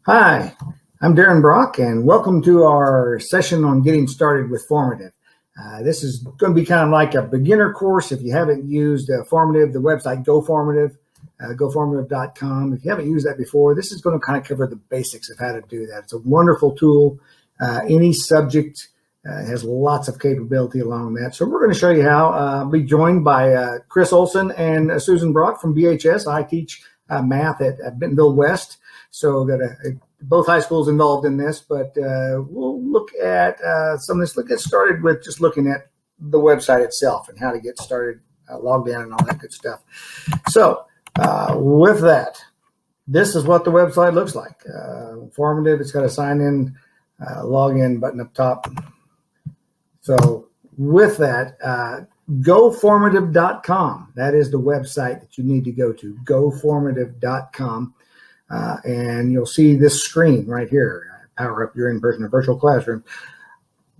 Hi, I'm Darren Brock, and welcome to our session on getting started with Formative. This is going to be kind of like a beginner course. If you haven't used Formative, the website goformative.com. If you haven't used that before, this is going to kind of cover the basics of how to do that. It's a wonderful tool. Any subject has lots of capability along that. So we're going to show you how. I'll be joined by Chris Olson and Susan Brock from BHS. I teach math at Bentonville West. So got both high schools involved in this, but we'll look at some of this. Let's get started with just looking at the website itself and how to get started, logged in and all that good stuff. So with that, this is what the website looks like. Formative, it's got a sign in, login button up top. So with that, goformative.com, that is the website that you need to go to, goformative.com. And you'll see this screen right here, power up your in-person or virtual classroom.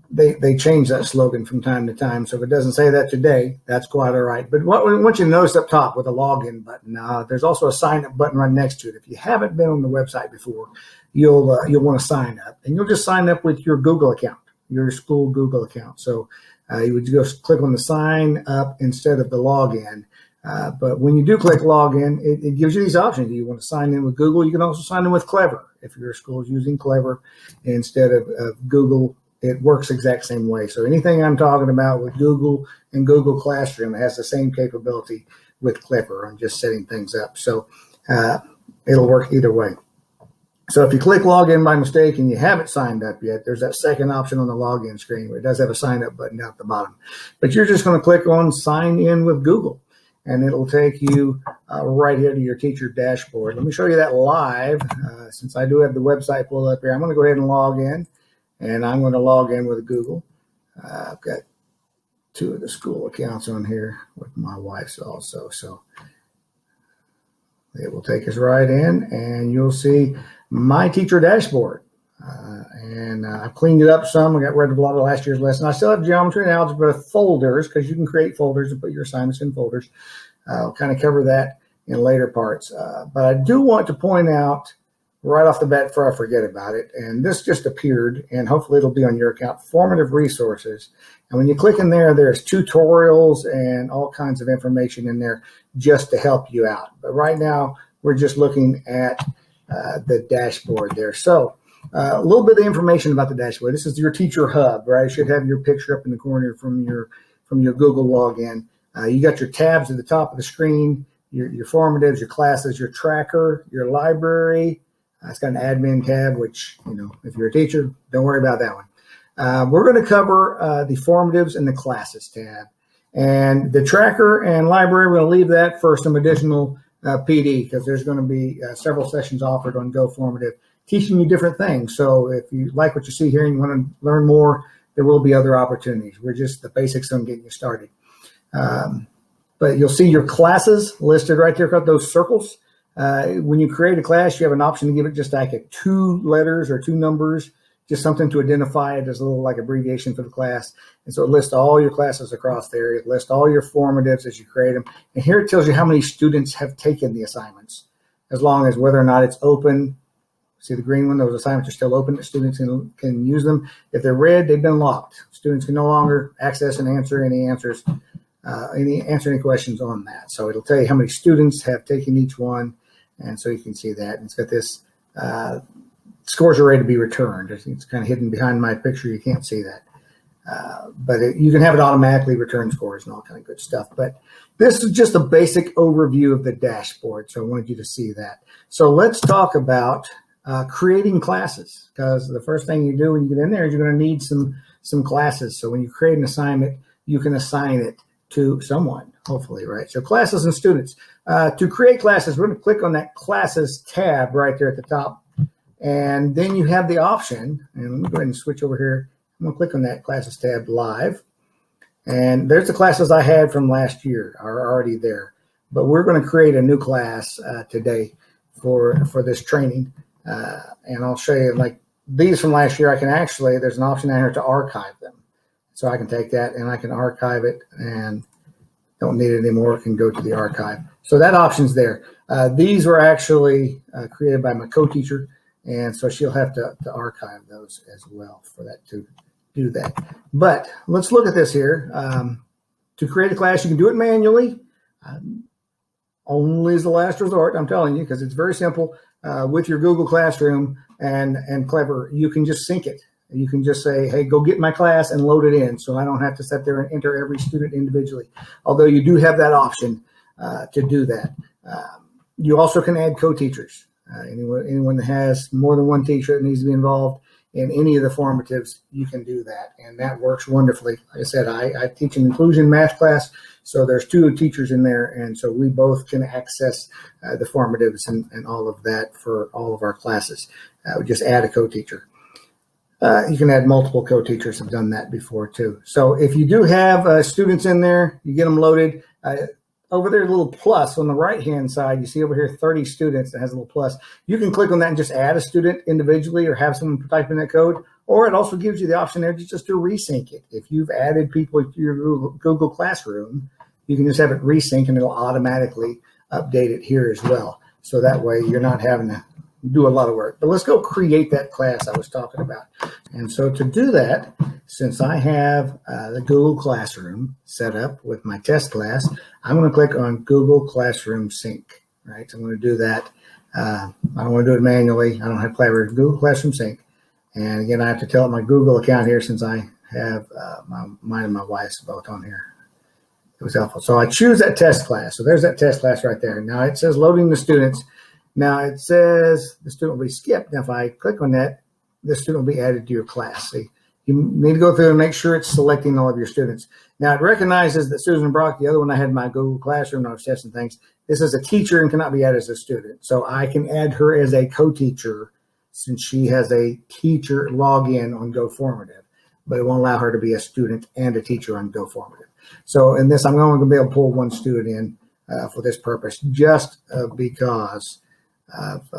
They change that slogan from time to time. So if it doesn't say that today, that's quite all right. But what we want you to notice up top with a login button, there's also a sign up button right next to it. If you haven't been on the website before, you'll want to sign up, and you'll just sign up with your Google account, your school Google account. So you would just click on the sign up instead of the login. But when you do click login, it gives you these options. You want to sign in with Google. You can also sign in with Clever. If your school is using Clever instead of Google, it works the exact same way. So anything I'm talking about with Google and Google Classroom has the same capability with Clever on just setting things up. So it'll work either way. So if you click login by mistake and you haven't signed up yet, there's that second option on the login screen where it does have a sign up button down at the bottom. But you're just going to click on sign in with Google, and it'll take you right here to your teacher dashboard. Let me show you that live. Since I do have the website pulled up here, I'm going to go ahead and log in, and I'm going to log in with Google. I've got two of the school accounts on here with my wife's also. So it will take us right in, and you'll see my teacher dashboard. And I've cleaned it up some. I got rid of a lot of last year's lesson. I still have geometry and algebra folders because you can create folders and put your assignments in folders. I'll kind of cover that in later parts. But I do want to point out right off the bat before I forget about it, and this just appeared, and hopefully it'll be on your account, Formative Resources. And when you click in there, there's tutorials and all kinds of information in there just to help you out. But right now, we're just looking at the dashboard there. So a little bit of information about the dashboard. This is your teacher hub, right? It should have your picture up in the corner from your Google login. You got your tabs at the top of the screen, your formatives, your classes, your tracker, your library. It's got an admin tab, which, if you're a teacher, don't worry about that one. We're going to cover the formatives and the classes tab. And the tracker and library, we're going to leave that for some additional PD, because there's going to be several sessions offered on Go Formative teaching you different things. So if you like what you see here and you want to learn more, there will be other opportunities. We're just the basics on getting you started. But you'll see your classes listed right there, got those circles. When you create a class, you have an option to give it just like a 2 letters or 2 numbers, just something to identify it as a little like abbreviation for the class. And so it lists all your classes across there. It lists all your formatives as you create them. And here it tells you how many students have taken the assignments, as long as whether or not it's open. See the green one? Those assignments are still open. Students can use them. If they're red, they've been locked. Students can no longer access and answer any any questions on that. So it'll tell you how many students have taken each one, and so you can see that. And it's got this scores are ready to be returned. It's kind of hidden behind my picture. You can't see that. But you can have it automatically return scores and all kind of good stuff. But this is just a basic overview of the dashboard, so I wanted you to see that. So let's talk about creating classes, because the first thing you do when you get in there is you're going to need some classes. So when you create an assignment, you can assign it to someone, hopefully, right? So classes and students. To create classes, we're going to click on that classes tab right there at the top. And then you have the option, and let me go ahead and switch over here. I'm going to click on that classes tab live. And there's the classes I had from last year are already there. But we're going to create a new class today for this training. And I'll show you, like these from last year, I can actually, there's an option down here to archive them. So I can take that and I can archive it and don't need it anymore. It can go to the archive. So that option's there. These were actually created by my co-teacher, And so she'll have to archive those as well for that to do that. But let's look at this here. To create a class, you can do it manually. Only as the last resort, I'm telling you, because it's very simple. With your Google Classroom and Clever, you can just sync it. You can just say, hey, go get my class and load it in, so I don't have to sit there and enter every student individually, although you do have that option to do that. You also can add co-teachers. Anyone that has more than one teacher that needs to be involved in any of the formatives, you can do that, and that works wonderfully. Like I said, I teach an inclusion math class, so there's 2 teachers in there, and so we both can access the formatives and all of that for all of our classes. We just add a co-teacher. You can add multiple co-teachers. Have done that before too. So if you do have students in there, you get them loaded. Over there, a little plus on the right-hand side, you see over here 30 students that has a little plus. You can click on that and just add a student individually or have someone type in that code, or it also gives you the option there just to resync it. If you've added people to your Google Classroom, you can just have it resync and it'll automatically update it here as well. So that way you're not having to do a lot of work. But let's go create that class I was talking about. And so to do that, since I have the Google Classroom set up with my test class, I'm going to click on Google Classroom Sync, right? So I'm going to do that. I don't want to do it manually. I don't have Clever. Google Classroom Sync. And again, I have to tell it my Google account here since I have mine and my wife's both on here. It was helpful. So I choose that test class. So there's that test class right there. Now it says loading the students. Now it says the student will be skipped. Now if I click on that, the student will be added to your class. So you need to go through and make sure it's selecting all of your students. Now it recognizes that Susan Brock, the other one I had in my Google Classroom, I was testing things. This is a teacher and cannot be added as a student. So I can add her as a co-teacher since she has a teacher login on GoFormative, but it won't allow her to be a student and a teacher on GoFormative. So in this, I'm only going to be able to pull one student in for this purpose, just because of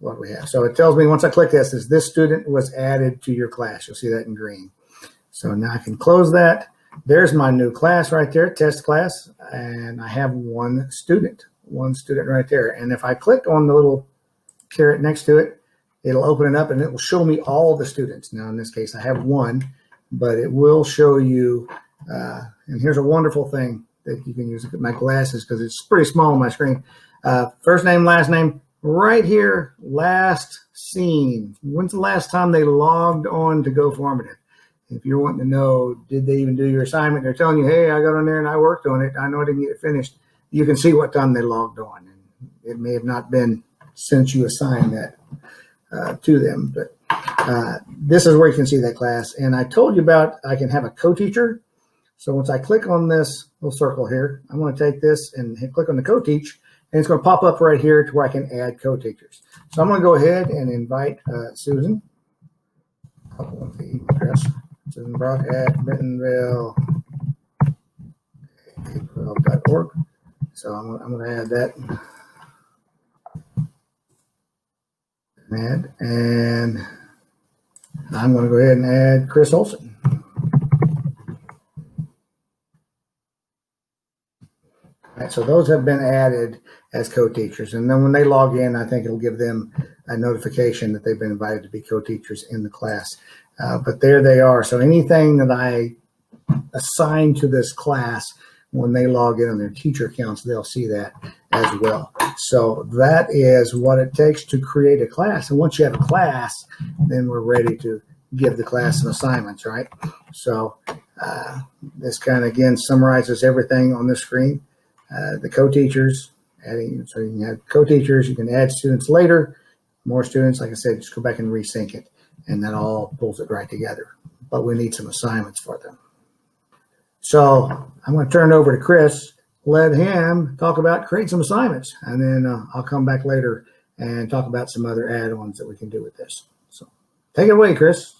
what we have. So it tells me once I click this student was added to your class. You'll see that in green. So now I can close that. There's my new class right there, test class, and I have one student right there. And if I click on the little caret next to it, it'll open it up and it will show me all the students. Now in this case, I have one, but it will show you, and here's a wonderful thing that you can use. Look at my glasses because it's pretty small on my screen. First name, last name, right here, last seen. When's the last time they logged on to GoFormative? If you're wanting to know, did they even do your assignment? They're telling you, hey, I got on there and I worked on it. I know I didn't get it finished. You can see what time they logged on. And it may have not been since you assigned that to them, but this is where you can see that class. And I told you about, I can have a co-teacher. So once I click on this little circle here, I'm going to take this and click on the co-teach, and it's going to pop up right here to where I can add co-teachers. So I'm going to go ahead and invite Susan. I'll the address. Susan Brock at bentonville.org. So I'm going to add that. And I'm going to go ahead and add Chris Olson. All right, so those have been added as co-teachers. And then when they log in, I think it'll give them a notification that they've been invited to be co-teachers in the class. But there they are. So anything that I assign to this class, when they log in on their teacher accounts, they'll see that as well. So that is what it takes to create a class. And once you have a class, then we're ready to give the class some assignments, right? So this kind of, again, summarizes everything on this screen. The co-teachers, adding, so you can have co-teachers, you can add students later, more students, like I said, just go back and resync it, and that all pulls it right together. But we need some assignments for them. So I'm going to turn it over to Chris, let him talk about create some assignments, and then I'll come back later and talk about some other add-ons that we can do with this. So take it away, Chris.